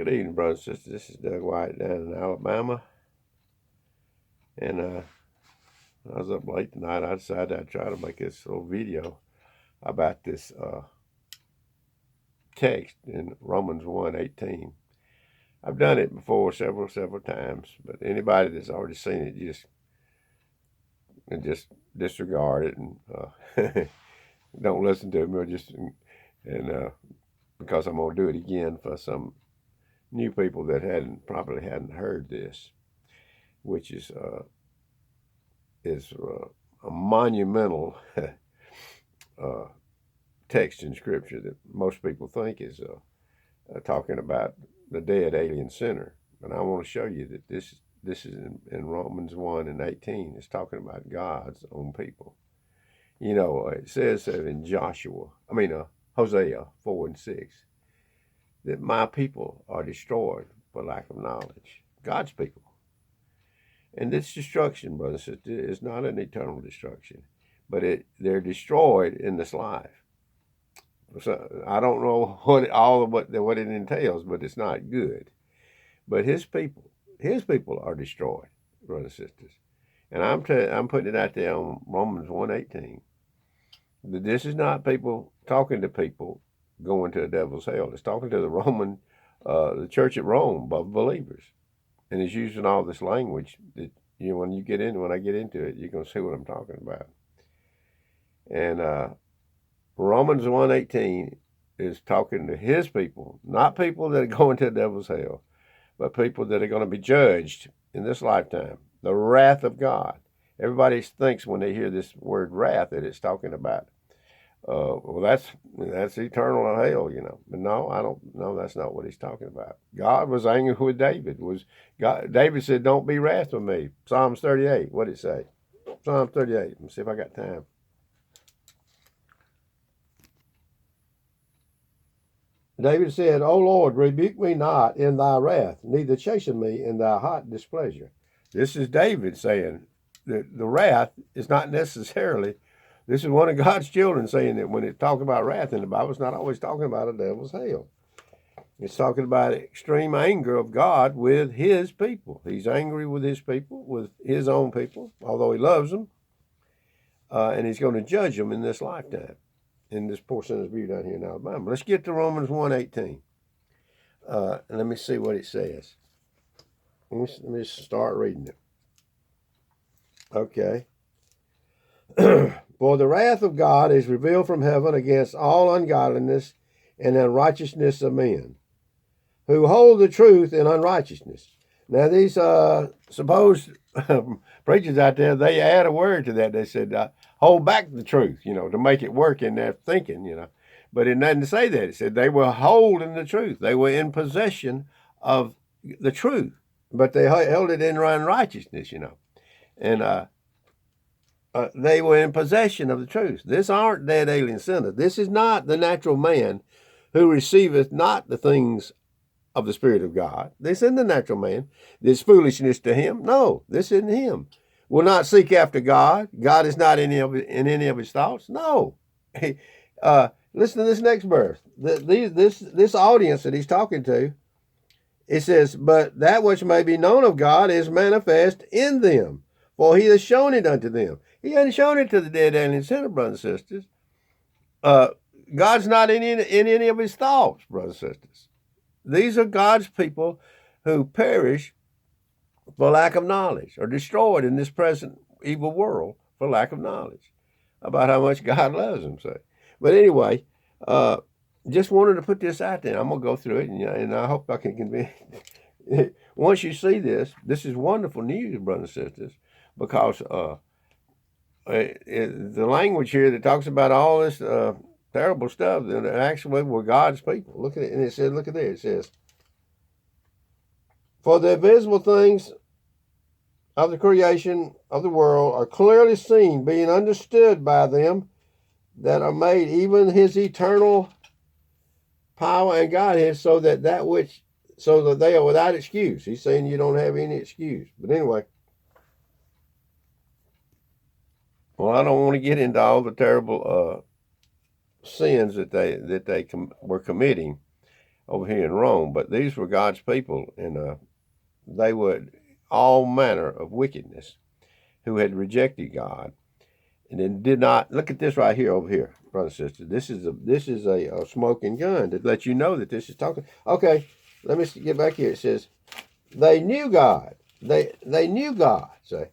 Good evening, brothers and sisters. This is Doug White down in Alabama. And I was up late tonight. I decided I'd try to make this little video about this text in Romans 1:18. I've done it before several times, but anybody that's already seen it, you just disregard it and don't listen to me, or because I'm going to do it again for some new people that probably hadn't heard this, which is a monumental text in Scripture that most people think is talking about the dead alien sinner. And I want to show you that this is in Romans 1:18. It's talking about God's own people. You know, it says in Hosea 4:6, that my people are destroyed for lack of knowledge. God's people. And this destruction, brothers and sisters, is not an eternal destruction, but they're destroyed in this life. So I don't know what it entails, but it's not good. But his people are destroyed, brothers and sisters. And I'm putting it out there on Romans 1:18. That this is not people talking to people going to the devil's hell. It's talking to the church at Rome of believers. And it's using all this language that, when I get into it, you're going to see what I'm talking about. And Romans 1:18 is talking to his people, not people that are going to the devil's hell, but people that are going to be judged in this lifetime. The wrath of God. Everybody thinks when they hear this word wrath that it's talking about, well, that's eternal hell, But no, that's not what he's talking about. God was angry with David. David said, "Don't be wrath with me." Psalms 38. What did it say? Psalms 38. Let me see if I got time. David said, "O Lord, rebuke me not in thy wrath, neither chasten me in thy hot displeasure." This is David saying that the wrath is not necessarily. This is one of God's children saying that when it talks about wrath in the Bible, it's not always talking about a devil's hell. It's talking about extreme anger of God with his people. He's angry with his people, with his own people, although he loves them. And he's going to judge them in this lifetime, in this portion of view down here in Alabama. Let's get to Romans 1:18. And let me see what it says. Let me start reading it. Okay. For the wrath of God is revealed from heaven against all ungodliness and unrighteousness of men, who hold the truth in unrighteousness. Now, these supposed preachers out there, they add a word to that. They said, hold back the truth, to make it work in their thinking, But it doesn't say that. It said they were holding the truth. They were in possession of the truth, but they held it in unrighteousness, And they were in possession of the truth. This aren't dead alien sinners. This is not the natural man who receiveth not the things of the Spirit of God. This isn't the natural man. This foolishness to him. No, this isn't him. Will not seek after God. God is not in any of his thoughts. No. Listen to this next verse. This audience that he's talking to, it says, but that which may be known of God is manifest in them, for he has shown it unto them. He hadn't shown it to the dead alien sinner, brothers and sisters. God's not in any of his thoughts, brothers and sisters. These are God's people who perish for lack of knowledge, or destroyed in this present evil world for lack of knowledge about how much God loves them. So, but anyway, just wanted to put this out there. I'm going to go through it, and I hope I can convince. Once you see this is wonderful news, brothers and sisters, because the language here that talks about all this terrible stuff that actually were God's people. Look at it, and it says, look at there. It says, for the visible things of the creation of the world are clearly seen, being understood by them that are made, even his eternal power and Godhead, so that they are without excuse. He's saying you don't have any excuse. But anyway, well, I don't want to get into all the terrible sins that they were committing, over here in Rome, but these were God's people, and they were all manner of wickedness who had rejected God and then did not. Look at this right here over here, brother and sister. This is a smoking gun to let you know that this is talking. Okay, let me get back here. It says they knew God. They knew God. Say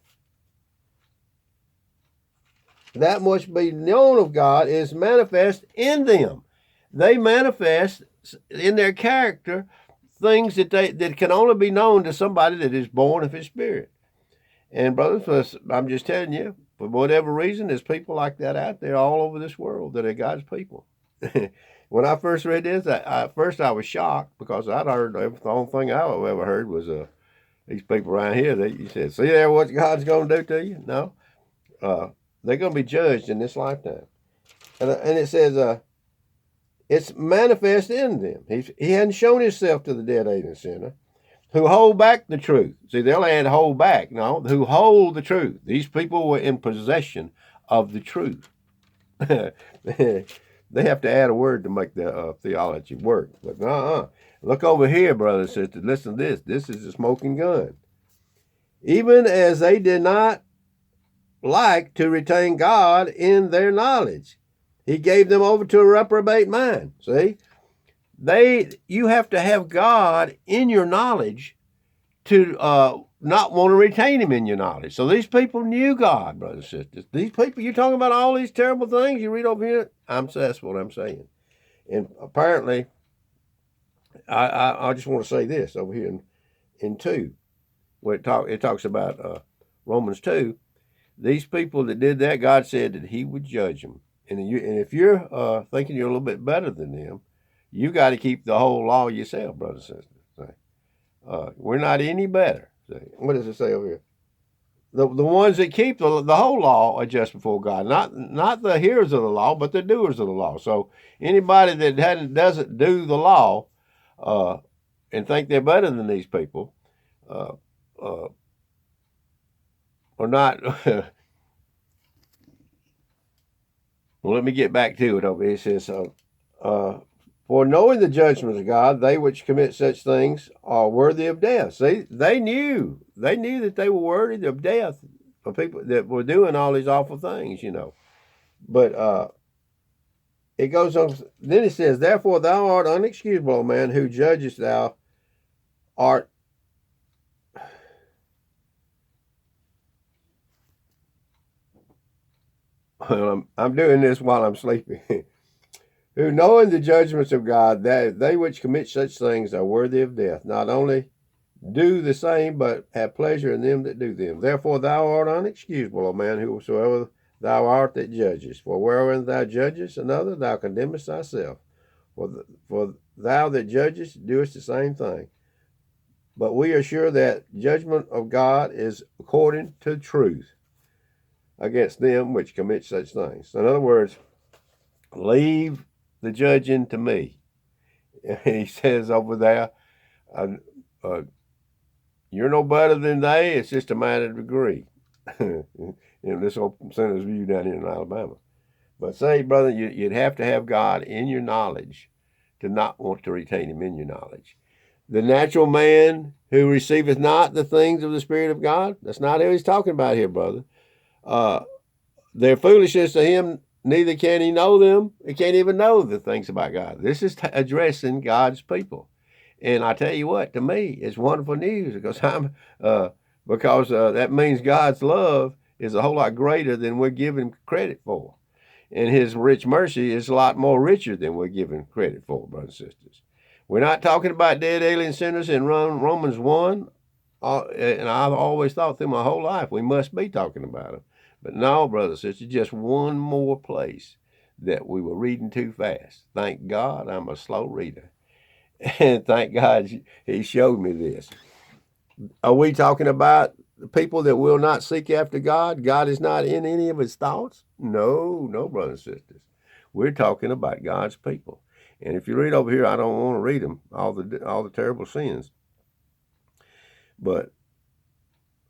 that must be known of God is manifest in them. They manifest in their character things that can only be known to somebody that is born of His Spirit. And brothers, I'm just telling you, for whatever reason, there's people like that out there all over this world that are God's people. When I first read this, at first I was shocked because I'd heard the only thing I ever heard was these people around here. You said, "See there, what God's going to do to you?" No, they're going to be judged in this lifetime. And it says, it's manifest in them. He hadn't shown Himself to the dead alien sinner who hold back the truth. See, they'll add hold back. No, who hold the truth. These people were in possession of the truth. They have to add a word to make the theology work. But look over here, brothers and sisters. Listen to this. This is a smoking gun. Even as they did not like to retain God in their knowledge, He gave them over to a reprobate mind. See? You have to have God in your knowledge to not want to retain Him in your knowledge. So these people knew God, brothers and sisters. These people, you're talking about all these terrible things you read over here. That's what I'm saying. And apparently, I just want to say this over here in 2, where it talks about Romans 2. These people that did that, God said that He would judge them. And if you're thinking you're a little bit better than them, you got to keep the whole law yourself, brothers and sisters. We're not any better. What does it say over here? The ones that keep the whole law are just before God. Not the hearers of the law, but the doers of the law. So anybody that doesn't do the law and think they're better than these people are not. Well, let me get back to it over here. It says, for knowing the judgment of God, they which commit such things are worthy of death. See, they knew that they were worthy of death for people that were doing all these awful things, But it goes on. Then it says, therefore thou art unexcusable, O man, who judgest thou art. Well, I'm doing this while I'm sleeping. Who knowing the judgments of God, that they which commit such things are worthy of death, not only do the same, but have pleasure in them that do them. Therefore thou art unexcusable, O man, whosoever thou art that judgest. For wherein thou judgest another, thou condemnest thyself. For thou that judgest doest the same thing. But we are sure that judgment of God is according to truth against them which commit such things. In other words, leave the judging to me. He says over there, you're no better than they. It's just a matter of degree. This old Sinner's View down here in Alabama. But say, brother, you'd have to have God in your knowledge to not want to retain Him in your knowledge. The natural man who receiveth not the things of the Spirit of God, that's not who He's talking about here, brother. They're foolishness to him, neither can he know them. He can't even know the things about God. This is addressing God's people. And I tell you what, to me, it's wonderful news because that means God's love is a whole lot greater than we're giving credit for. And His rich mercy is a lot more richer than we're giving credit for, brothers and sisters. We're not talking about dead alien sinners in Romans 1. And I've always thought through my whole life we must be talking about them. But no, brothers and sisters, just one more place that we were reading too fast. Thank God I'm a slow reader. And thank God He showed me this. Are we talking about the people that will not seek after God? God is not in any of His thoughts? No, brothers and sisters. We're talking about God's people. And if you read over here, I don't want to read them, all the terrible sins. But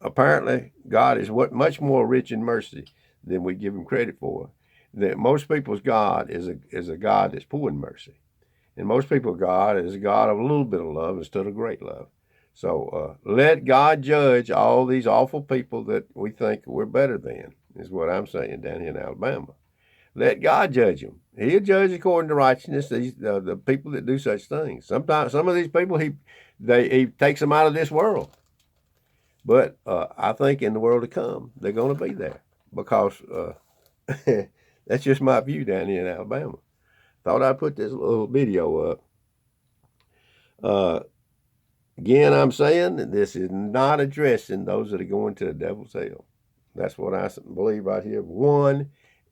apparently, God is much more rich in mercy than we give Him credit for. That most people's God is a God that's poor in mercy. And most people, God is a God of a little bit of love instead of great love. So let God judge all these awful people that we think we're better than, is what I'm saying down here in Alabama. Let God judge them. He'll judge according to righteousness the people that do such things. Sometimes some of these people, he takes them out of this world. But I think in the world to come, they're going to be there because that's just my view down here in Alabama. Thought I'd put this little video up. Again, I'm saying that this is not addressing those that are going to the devil's hell. That's what I believe right here. 1,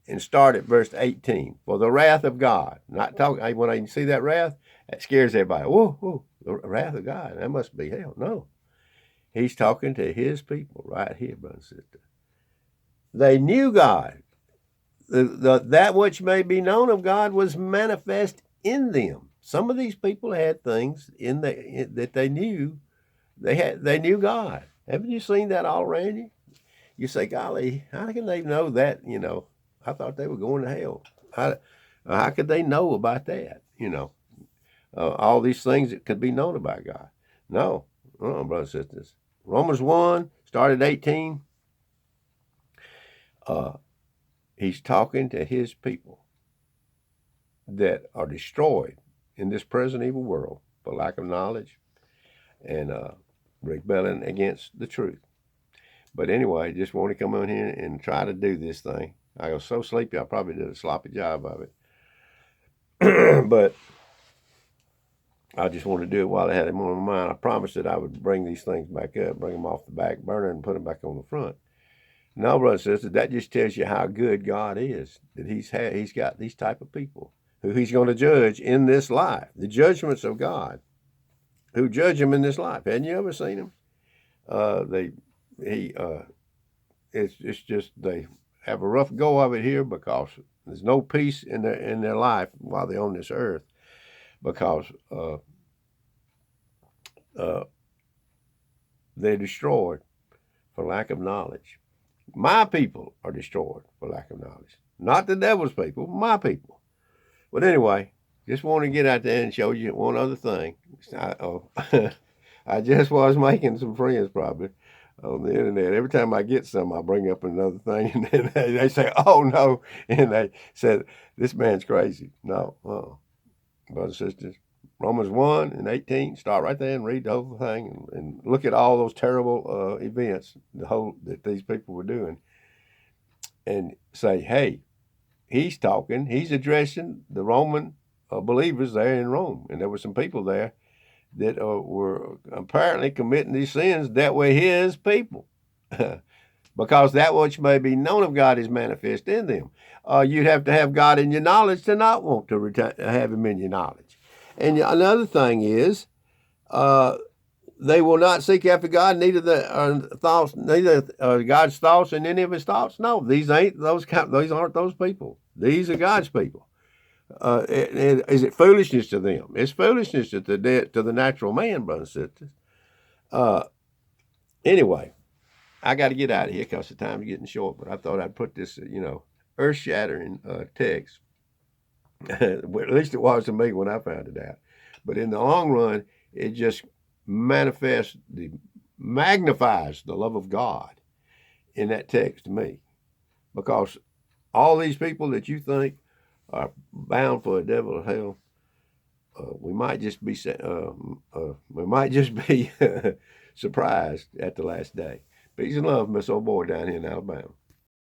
and start at verse 18. For the wrath of God. Not talking, when I see that wrath, that scares everybody. Whoa, whoa, the wrath of God. That must be hell. No. He's talking to his people right here, brother and sister. They knew God. That which may be known of God was manifest in them. Some of these people had things that they knew. They knew God. Haven't you seen that all around you? You say, golly, how can they know that? I thought they were going to hell. How could they know about that? All these things that could be known about God. No, brothers and sisters. Romans 1, started 18. He's talking to his people that are destroyed in this present evil world for lack of knowledge and rebelling against the truth. But anyway, just want to come on here and try to do this thing. I was so sleepy, I probably did a sloppy job of it. But I just wanted to do it while I had him on my mind. I promised that I would bring these things back up, bring them off the back burner and put them back on the front. No, brothers and sisters, that just tells you how good God is, that he's got these type of people who he's going to judge in this life. The judgments of God, who judge him in this life. Hadn't you ever seen him? It's just they have a rough go of it here because there's no peace in their life while they're on this earth because they're destroyed for lack of knowledge. My people are destroyed for lack of knowledge. Not the devil's people, my people. But anyway, just want to get out there and show you one other thing. I just was making some friends probably on the internet. Every time I get some, I bring up another thing, and then they say, oh, no. And they said, this man's crazy. No. Brothers and sisters, Romans 1 and 18, start right there and read the whole thing and look at all those terrible events that these people were doing and say, hey, he's addressing the Roman believers there in Rome. And there were some people there that were apparently committing these sins that were his people. Because that which may be known of God is manifest in them. You'd have to have God in your knowledge to not want to have him in your knowledge. And another thing is, they will not seek after God, neither God's thoughts and any of his thoughts. No, these aren't those people. These are God's people. Is it foolishness to them? It's foolishness to the natural man, brothers and sisters. Anyway, I got to get out of here because the time's getting short. But I thought I'd put this, earth-shattering text. At least it was to me when I found it out. But in the long run, it just magnifies the love of God in that text to me, because all these people that you think are bound for a devil of hell, we might just be surprised at the last day. Peace and love, Miss Old Boy down here in Alabama.